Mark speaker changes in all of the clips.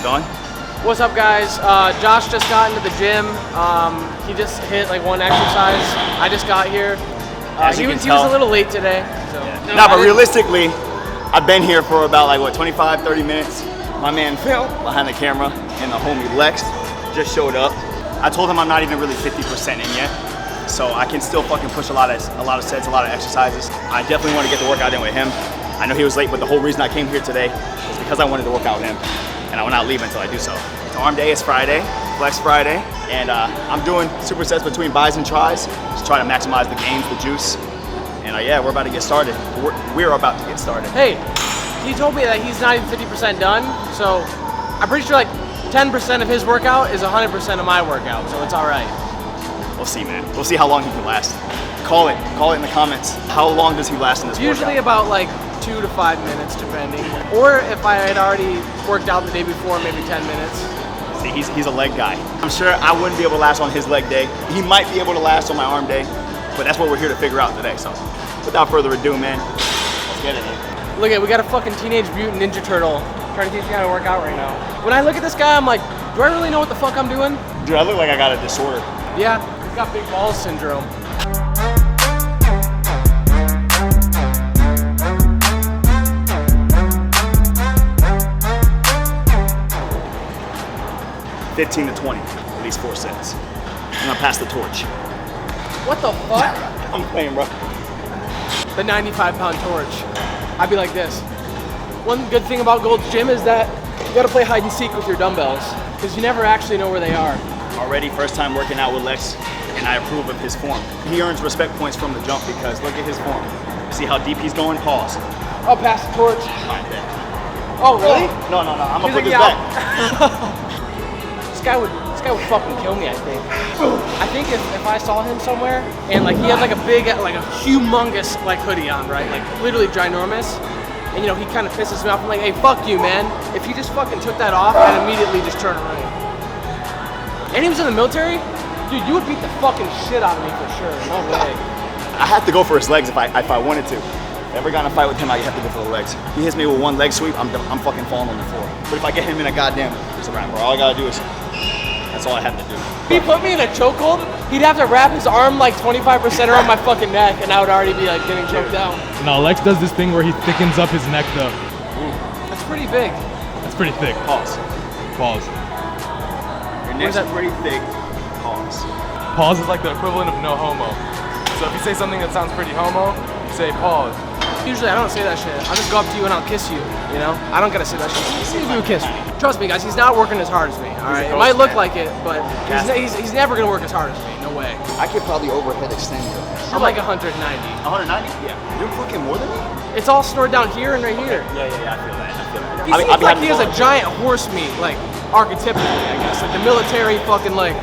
Speaker 1: going?
Speaker 2: What's up, guys? Josh just got into the gym. He just hit like one exercise. I just got here. He was a little late today. So.
Speaker 1: Yeah. No, but realistically, I've been here for about like, what, 25, 30 minutes. My man Phil behind the camera and the homie Lexx just showed up. I told him I'm not even really 50% in yet. So I can still fucking push a lot of sets, a lot of exercises. I definitely want to get the workout in with him. I know he was late, but the whole reason I came here today is because I wanted to work out with him, and I will not leave until I do so. The arm day is Friday, Flex Friday, and I'm doing supersets between buys and tries, just trying to maximize the gains, the juice, and yeah, we're about to get started. We're about to get started.
Speaker 2: Hey, he told me that he's not even 50% done, so I'm pretty sure like 10% of his workout is 100% of my workout, so it's all right.
Speaker 1: We'll see, man. We'll see how long he can last. Call it in the comments. How long does he last in this workout?
Speaker 2: Usually about like 2 to 5 minutes, depending. Or if I had already worked out the day before, maybe 10 minutes.
Speaker 1: See, he's a leg guy. I'm sure I wouldn't be able to last on his leg day. He might be able to last on my arm day, but that's what we're here to figure out today. So, without further ado, man, let's get it, man.
Speaker 2: Look at, we got a fucking Teenage Mutant Ninja Turtle trying to teach me how to work out right now. When I look at this guy, I'm like, do I really know what the fuck I'm doing?
Speaker 1: Dude, I look like I got a disorder.
Speaker 2: Yeah, he's got big balls syndrome.
Speaker 1: $15 to $20, at least 4 sets. I'm gonna pass the torch.
Speaker 2: What the fuck?
Speaker 1: I'm playing, bro.
Speaker 2: The 95-pound torch. I'd be like this. One good thing about Gold's Gym is that you gotta play hide and seek with your dumbbells, because you never actually know where they are.
Speaker 1: Already first time working out with Lexx, and I approve of his form. He earns respect points from the jump because look at his form. See how deep he's going? Pause.
Speaker 2: I'll pass the torch.
Speaker 1: All right, there.
Speaker 2: Oh, really?
Speaker 1: No, I'm gonna
Speaker 2: He's
Speaker 1: put
Speaker 2: like,
Speaker 1: this
Speaker 2: yeah.
Speaker 1: back.
Speaker 2: This guy would fucking kill me, I think. I think if I saw him somewhere and like he had like a big, like a humongous like hoodie on, right? Like literally ginormous. And you know, he kind of pisses me off. I'm like, hey, fuck you, man. If he just fucking took that off, I'd immediately just turn around. And he was in the military? Dude, you would beat the fucking shit out of me for sure. No way.
Speaker 1: I have to go for his legs if I wanted to. If I ever got in a fight with him, I have to go for the legs. He hits me with one leg sweep, I'm fucking falling on the floor. But if I get him in a goddamn, it's a wrap, bro. All I gotta do is, that's all I have to do.
Speaker 2: If he put me in a chokehold, he'd have to wrap his arm like 25% around my fucking neck, and I would already be like getting choked out.
Speaker 3: No, Lexx does this thing where he thickens up his neck though.
Speaker 2: That's pretty big.
Speaker 3: That's pretty thick.
Speaker 1: Pause.
Speaker 3: Pause.
Speaker 1: Your neck's pretty thick. Pause.
Speaker 3: Pause is like the equivalent of no homo. So if you say something that sounds pretty homo, you say pause.
Speaker 2: Usually I don't say that shit. I'll just go up to you and I'll kiss you, you know? I don't gotta say that shit. Just give you a kiss. Trust me, guys, he's not working as hard as me, all right? It might look like it, but he's never gonna work as hard as me, no way.
Speaker 1: I could probably overhead extend you.
Speaker 2: I'm like 190.
Speaker 1: 190? Yeah. You're fucking more than me?
Speaker 2: It's all stored down here and right here.
Speaker 1: Yeah, I feel that.
Speaker 2: He seems like he has a giant horse meat, like archetypically, I guess. Like the military fucking like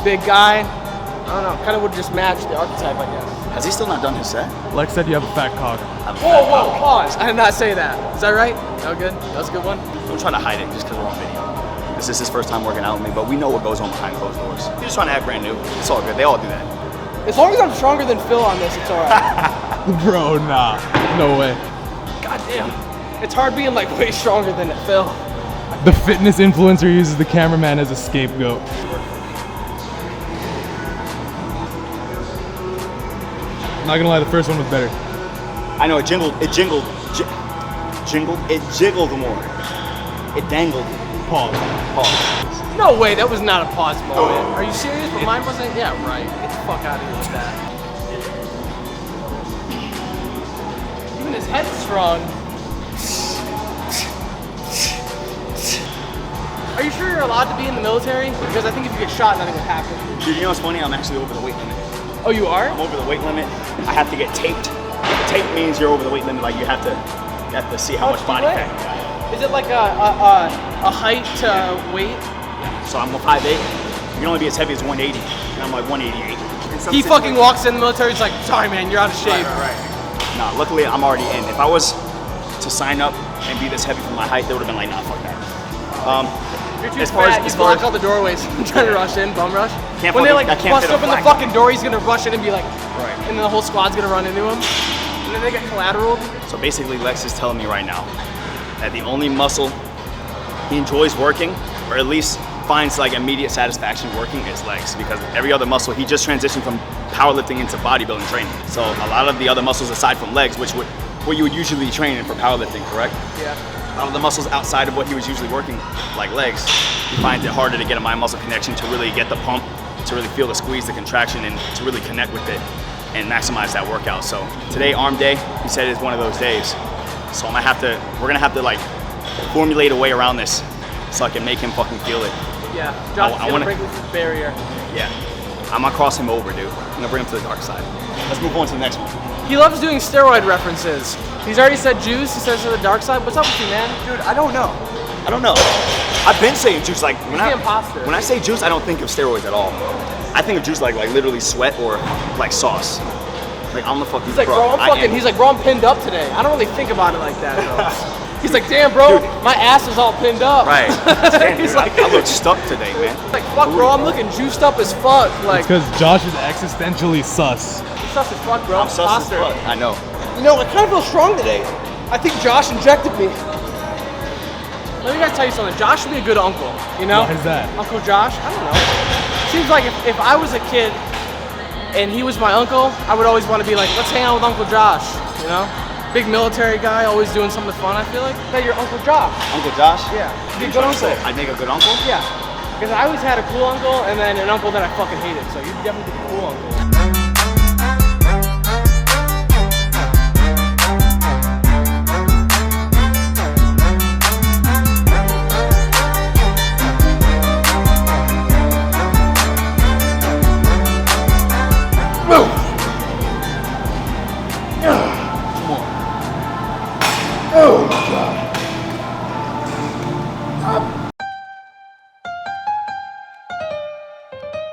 Speaker 2: big guy. I don't know, kind of would just match the archetype, I guess.
Speaker 1: Has he still not done his set?
Speaker 3: Lexx said you have a fat cock.
Speaker 2: Whoa, pause. I did not say that. Is that right? That was good? That was a good one?
Speaker 1: I'm trying to hide it just because we're on video. This is his first time working out with me, but we know what goes on behind closed doors. He's just trying to act brand new. It's all good. They all do that.
Speaker 2: As long as I'm stronger than Phil on this, it's all right.
Speaker 3: Bro, nah. No way.
Speaker 2: God damn. It's hard being like way stronger than Phil.
Speaker 3: The fitness influencer uses the cameraman as a scapegoat. I'm not gonna lie, the first one was better.
Speaker 1: I know, it jiggled more. It dangled.
Speaker 3: Pause.
Speaker 2: No way, that was not a pause moment. Are you serious? But mine wasn't? Yeah, right. Get the fuck out of here with that. Even his head's strong. Are you sure you're allowed to be in the military? Because I think if you get shot, nothing would happen.
Speaker 1: Dude, you know what's funny? I'm actually over the weight limit.
Speaker 2: Oh, you are?
Speaker 1: I'm over the weight limit. I have to get taped. Tape means you're over the weight limit. Like you have to see how much body fat you got.
Speaker 2: Is it like a height to weight?
Speaker 1: So I'm 5'8". You can only be as heavy as 180, and I'm like 188.
Speaker 2: He fucking walks in the military. He's like, sorry, man, you're out of shape.
Speaker 1: Right. Nah, luckily I'm already in. If I was to sign up and be this heavy for my height, they would have been like, nah, fuck that.
Speaker 2: You're too fat. You block all the doorways. I'm trying to rush in, bum rush. When they like bust open the fucking door, he's gonna rush in and be like, right. And then the whole squad's gonna run into him. And then they get collateral.
Speaker 1: So basically, Lexx is telling me right now that the only muscle he enjoys working, or at least finds like immediate satisfaction working, is legs, because every other muscle, he just transitioned from powerlifting into bodybuilding training. So a lot of the other muscles aside from legs, which what you would usually train in for powerlifting, correct?
Speaker 2: Yeah.
Speaker 1: A lot of the muscles outside of what he was usually working, like legs, he finds it harder to get a mind-muscle connection, to really get the pump, to really feel the squeeze, the contraction, and to really connect with it and maximize that workout. So today, arm day, he said is one of those days. So we're gonna have to like formulate a way around this so I can make him fucking feel it.
Speaker 2: Yeah, Josh is gonna break this barrier.
Speaker 1: Yeah, I'm gonna cross him over, dude. I'm gonna bring him to the dark side. Let's move on to the next one.
Speaker 2: He loves doing steroid references. He's already said juice, he says to the dark side. What's up with you, man?
Speaker 1: Dude, I don't know. I've been saying juice, like when I say juice, I don't think of steroids at all. I think of juice like literally sweat or like sauce. Like I'm the fucking
Speaker 2: He's like, bro, I'm pinned up today. I don't really think about it like that though. He's like, damn, bro, dude, my ass is all pinned up.
Speaker 1: Right. Damn,
Speaker 2: He's
Speaker 1: dude,
Speaker 2: like,
Speaker 1: I look stuck today, man.
Speaker 2: Like, fuck, bro, I'm looking juiced up as fuck. Like,
Speaker 3: It's because Josh is existentially sus.
Speaker 2: he's sus as fuck, bro.
Speaker 1: I'm sus as fuck. I know.
Speaker 2: You know, I kind of feel strong today. I think Josh injected me. Let me tell you something. Josh would be a good uncle, you know?
Speaker 3: Why is that?
Speaker 2: Uncle Josh? I don't know. Seems like if I was a kid and he was my uncle, I would always want to be like, let's hang out with Uncle Josh, you know? Big military guy, always doing something fun, I feel like. That you're Uncle Josh.
Speaker 1: Uncle Josh?
Speaker 2: Yeah. Be a good uncle.
Speaker 1: I'd make a good uncle?
Speaker 2: Yeah. Because I always had a cool uncle and then an uncle that I fucking hated. So you'd definitely be a cool uncle.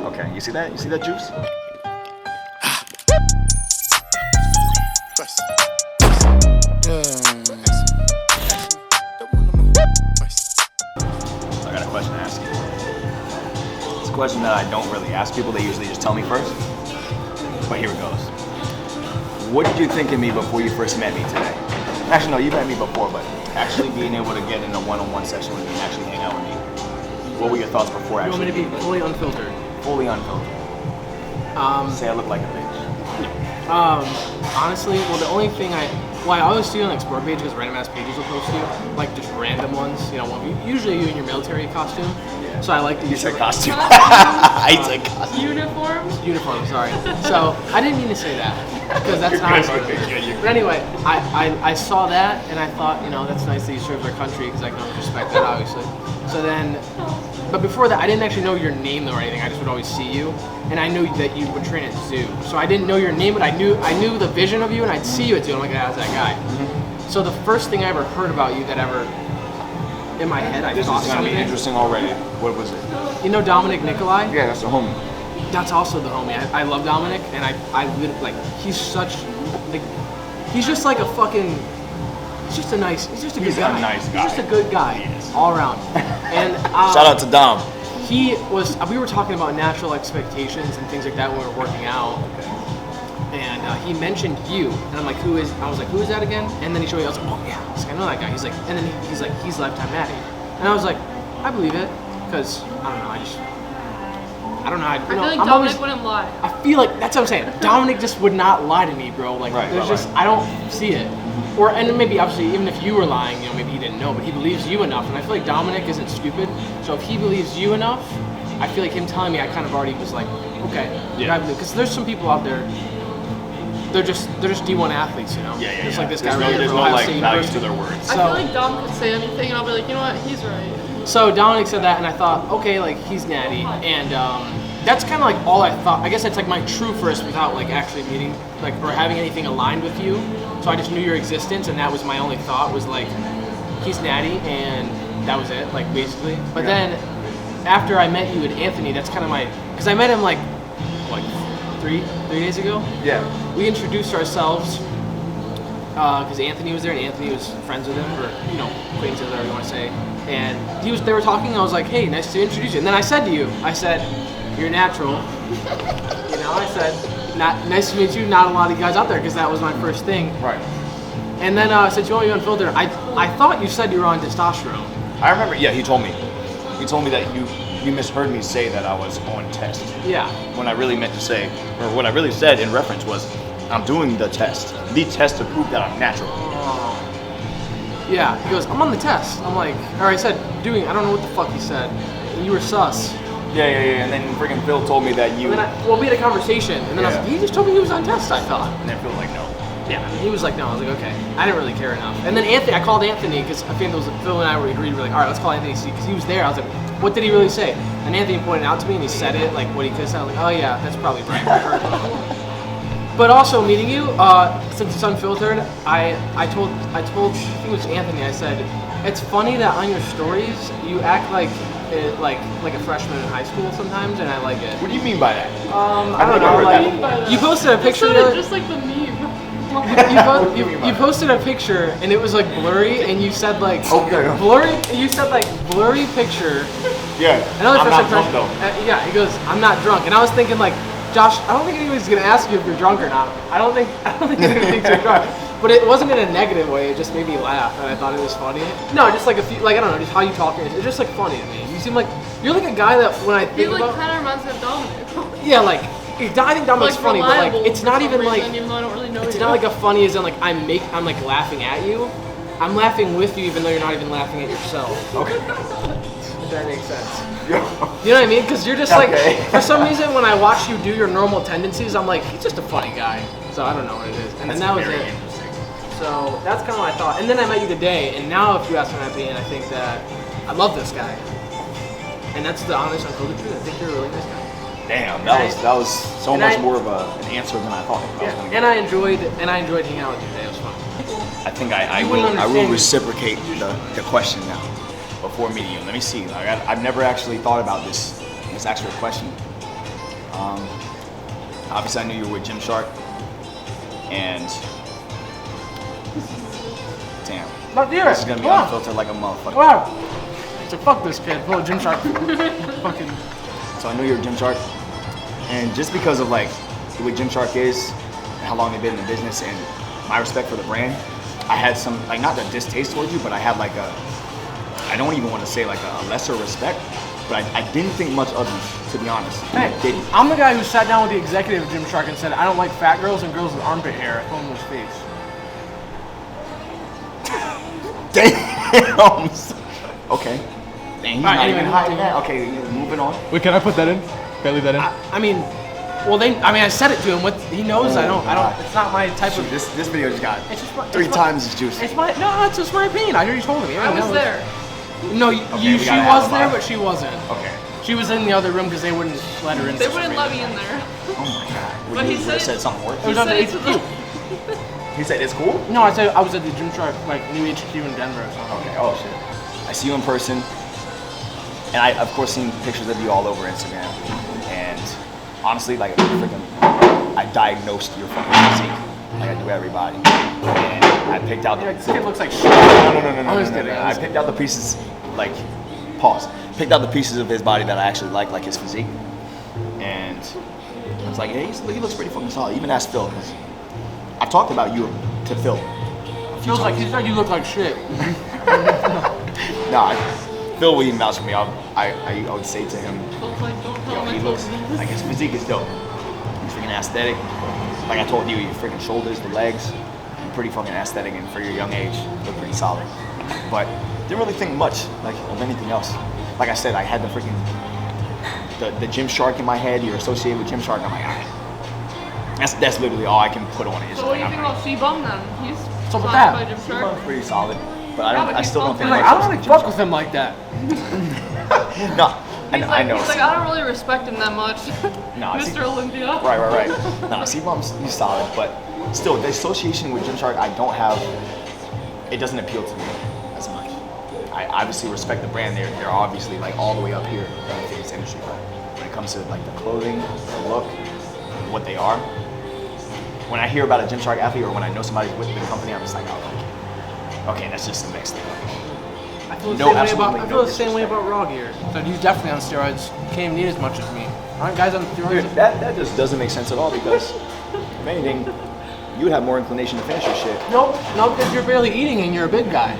Speaker 1: Okay, you see that? You see that juice? I got a question to ask you. It's a question that I don't really ask people. They usually just tell me first. But here it goes. What did you think of me before you first met me today? Actually, no, you met me before, but actually being able to get in a one-on-one session with me and actually hang out with me. What were your thoughts before
Speaker 2: You
Speaker 1: actually?
Speaker 2: want me to be fully unfiltered?
Speaker 1: Fully unfiltered. Say I look like a bitch.
Speaker 2: Honestly, well, the only thing I always see on like Explore page, because random ass pages will post you, like just random ones, you know, usually you in your military costume. Yeah. So I like to
Speaker 1: You
Speaker 2: use
Speaker 1: said costume. I said costume.
Speaker 2: Uniform, sorry. So I didn't mean to say that, because that's not. But anyway, I saw that and I thought, you know, that's nice that you serve their country, because I can respect that, obviously. So then, but before that, I didn't actually know your name though or anything. I just would always see you, and I knew that you would train at zoo. So I didn't know your name, but I knew the vision of you, and I'd see you at zoo. I'm like, how's that guy? Mm-hmm. So the first thing I ever heard about you that ever in my head, I thought
Speaker 1: This is gonna be interesting already. What was it?
Speaker 2: You know Dominic Nikolai?
Speaker 1: Yeah, that's the homie.
Speaker 2: That's also the homie. I love Dominic, and I like, he's such, like, he's just like a fucking, he's just a good guy.
Speaker 1: He's a nice guy.
Speaker 2: He's just a good guy, all around. And
Speaker 1: shout out to Dom.
Speaker 2: We were talking about natural expectations and things like that when we were working out. And he mentioned you, and I'm like, I was like, who is that again? And then he showed me, I was like, oh yeah, I was like, I know that guy. He's like, and then he's like, he's Lifetime Natty. And I was like, I believe it, because, I don't know, I
Speaker 4: feel like Dominic wouldn't lie.
Speaker 2: I feel like, that's what I'm saying, Dominic just would not lie to me, bro. Like, I don't see it. And maybe, obviously, even if you were lying, you know, maybe he didn't know, but he believes you enough. And I feel like Dominic isn't stupid. So if he believes you enough, I feel like him telling me, I kind of already was like, okay. Yeah. Because there's some people out there, they're just D1 athletes, you know?
Speaker 1: Yeah.
Speaker 2: Just like this guy
Speaker 1: There's no like value to their words.
Speaker 4: I feel like Dom could say anything, and I'll be like, you know what, he's right.
Speaker 2: So Dominic said that, and I thought, okay, like, he's Natty. And that's kind of like all I thought. I guess that's like my true first without like actually meeting, like, or having anything aligned with you. So I just knew your existence, and that was my only thought, was like, he's Natty, and that was it, like, basically. But then, after I met you at Anthony, that's kind of my, because I met him like 3 days ago. Yeah. We introduced ourselves, because Anthony was there, and Anthony was friends with him, or, you know, acquaintances, whatever you want to say. And they were talking, and I was like, hey, nice to introduce you. And then I said to you, you're natural. You know, I said, nice to meet you, not a lot of guys out there, because that was my first thing.
Speaker 1: Right.
Speaker 2: And then since you want to be unfiltered, I thought you said you were on testosterone.
Speaker 1: I remember. Yeah, he told me. He told me that you misheard me say that I was on test.
Speaker 2: Yeah.
Speaker 1: When I really meant to say, or what I really said in reference was, I'm doing the test to prove that I'm natural.
Speaker 2: Yeah, he goes, I'm on the test. I'm like, or I said, I don't know what the fuck he said. You were sus.
Speaker 1: Yeah. And then freaking Phil told me that you.
Speaker 2: Well, we had a conversation, and then I was like, he just told me he was on test, I thought.
Speaker 1: And then Phil was like, no.
Speaker 2: Yeah, he was like, no. I was like, okay. I didn't really care enough. And then Anthony, I called Anthony because I think Phil and I were agreed. We're like, all right, let's call Anthony because he was there. I was like, what did he really say? And Anthony pointed out to me and he said it like what he could say. I was like, oh yeah, that's probably right. I heard it. But also meeting you, since it's unfiltered, I told I think it was Anthony. I said, it's funny that on your stories you act like a freshman in high school sometimes, and I like it.
Speaker 1: What do you mean by that?
Speaker 2: I don't know. Like, you posted a picture.
Speaker 4: Just like the meme.
Speaker 2: You posted a picture and it was like blurry, and you said like
Speaker 1: blurry.
Speaker 2: You said like blurry picture.
Speaker 1: Yeah.
Speaker 2: Another
Speaker 1: I'm not
Speaker 2: person,
Speaker 1: drunk though.
Speaker 2: yeah, he goes, I'm not drunk, and I was thinking like, Josh, I don't think anyone's gonna ask you if you're drunk or not. I don't think anyone thinks you're drunk. But it wasn't in a negative way. It just made me laugh, and I thought it was funny. No, just like I don't know, just how you talk. It's just like funny to me. You seem like you're like a guy that when I think about.
Speaker 4: Kind of reminds me of Dominic.
Speaker 2: Yeah, like. I think Dominic's funny, but like it's not even like
Speaker 4: even though I don't really know
Speaker 2: it's not like a funny as in like I'm like laughing at you. I'm laughing with you even though you're not even laughing at yourself.
Speaker 1: Okay.
Speaker 2: If that makes sense. You know what I mean? Because you're just like for some reason when I watch you do your normal tendencies, I'm like he's just a funny guy. So I don't know what it is. And then that was it. So that's kind of what I thought. And then I met you today, and now if you ask my opinion, I think that I love this guy. And that's the honest, unfiltered truth. I think you're a really nice guy.
Speaker 1: Damn, that was so much more of an answer than I thought.
Speaker 2: And I enjoyed hanging out with you today. It was fun.
Speaker 1: I think I will reciprocate the question now before meeting you. Let me see. I've never actually thought about this actual question. Obviously, I knew you were with Gymshark, and damn, this is gonna be unfiltered like a motherfucker.
Speaker 2: Wow. So fuck this kid. Pull a Gymshark. Fucking.
Speaker 1: So I knew you were Gymshark, and just because of like the way Gymshark is, and how long they've been in the business, and my respect for the brand, I had some like not a distaste towards you, but I had like I don't even want to say like a lesser respect, but I didn't think much of you, to be honest.
Speaker 2: Hey, I'm the guy who sat down with the executive of Gymshark and said I don't like fat girls and girls with armpit hair. I told him his face.
Speaker 1: Damn. Okay. Dang, he's not even hiding that. Okay, moving on.
Speaker 3: Wait, can I put that in? Can I leave that in?
Speaker 2: I mean, I said it to him. He knows I don't. It's not my type of.
Speaker 1: This video just got three times as juicy.
Speaker 2: It's just my opinion. I already told him.
Speaker 4: I was there.
Speaker 2: No, she was there, but she wasn't.
Speaker 1: Okay.
Speaker 2: She was in the other room because they wouldn't let her in.
Speaker 4: They wouldn't let me in there.
Speaker 1: Oh my god.
Speaker 4: But he said
Speaker 1: something worse.
Speaker 2: It was on the HQ.
Speaker 1: He said it's cool?
Speaker 2: No, I said I was at the Gymshark like new HQ in Denver or something.
Speaker 1: Okay. Oh shit. I see you in person. And I, of course, seen pictures of you all over Instagram. And honestly, like, I diagnosed your fucking physique. Like I do everybody. And I picked out
Speaker 2: this kid looks like shit.
Speaker 1: No. I picked out the pieces, like, pause. Picked out the pieces of his body that I actually like his physique. And I was like, hey, he looks pretty fucking solid. Even asked Phil, because I've talked about you to Phil.
Speaker 2: Feels like he said you look like shit.
Speaker 1: Phil would even vouch for me. I would say to him, he looks like his physique is dope. He's freaking aesthetic. Like I told you, your freaking shoulders, the legs, pretty fucking aesthetic, and for your young age, look pretty solid. But didn't really think much like of anything else. Like I said, I had the freaking the Gymshark in my head. You're associated with Gymshark. I'm like, alright. That's literally all I can put on it.
Speaker 4: So what do you think about C-Bum then? He's
Speaker 2: so with that,
Speaker 4: by Gymshark.
Speaker 1: Pretty solid. But I still don't think
Speaker 2: I don't really fuck with him like that.
Speaker 1: No, I know.
Speaker 4: He's like, I don't really respect him that much.
Speaker 1: No,
Speaker 4: Mr. Olympia.
Speaker 1: Right. No, C-Bum's he's solid, but still, the association with Gymshark, it doesn't appeal to me as much. I obviously respect the brand. They're obviously like all the way up here in the fitness industry, but when it comes to like the clothing, the look, what they are, when I hear about a Gymshark athlete or when I know somebody's with the company, I'm just like, okay, that's just the next thing.
Speaker 2: I feel the same way about Raw Gear. So he's definitely on steroids. Can't even eat as much as me. Aren't guys on steroids?
Speaker 1: Dude, that just doesn't make sense at all because, if anything, you would have more inclination to finish your shit.
Speaker 2: No, because you're barely eating and you're a big guy.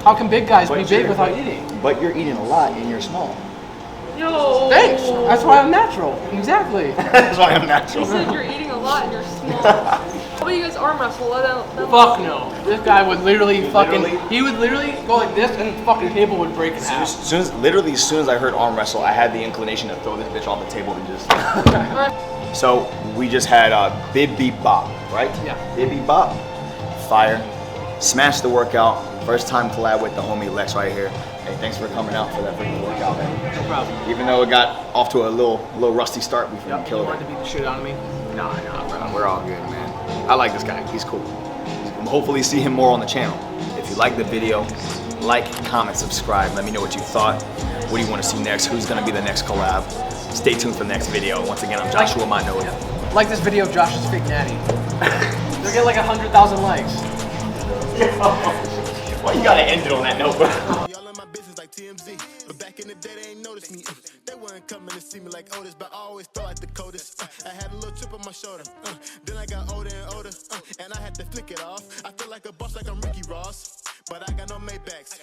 Speaker 2: How can big guys be
Speaker 1: But
Speaker 2: big
Speaker 1: you're-
Speaker 2: without eating?
Speaker 1: But you're eating a lot and you're small.
Speaker 4: Yo.
Speaker 2: Thanks. That's why I'm natural. Exactly.
Speaker 1: That's why I'm
Speaker 4: You
Speaker 1: natural.
Speaker 4: said you're eating a lot and you're small. How about you guys arm wrestle?
Speaker 2: Fuck no. This guy would literally fucking.
Speaker 1: Literally?
Speaker 2: He would literally go like this, and the fucking table would break in half.
Speaker 1: Literally, as soon as I heard arm wrestle, I had the inclination to throw this bitch off the table and just. So we just had Bib Beep Bop, right?
Speaker 2: Yeah.
Speaker 1: Bib Beep Bop, fire, smashed the workout. First time collab with the homie Lexx right here. Hey, thanks for coming out for that freaking workout, man.
Speaker 2: No problem.
Speaker 1: Even though it got off to a little rusty start, we freaking
Speaker 2: You
Speaker 1: killed
Speaker 2: wanted
Speaker 1: it.
Speaker 2: to beat the shit out of me.
Speaker 1: Nah, bro, we're all good, man. I like this guy. He's cool. Hopefully see him more on the channel. If you like the video, like, comment, subscribe. Let me know what you thought. What do you want to see next? Who's gonna be the next collab? Stay tuned for the next video. Once again, I'm Joshua Manoi.
Speaker 2: Like this video of Josh's fake natty. They'll get like 100,000 likes.
Speaker 1: Well, you gotta end it on that note, bro.
Speaker 5: Y'all in my business like TMZ, but back in the day they ain't noticed me. They weren't coming to see me like Otis, but I always felt like the coldest. I had a little chip on my shoulder, then I got older and older, and I had to flick it off. I feel like a boss, like I'm Ricky Ross, but I got no Maybachs.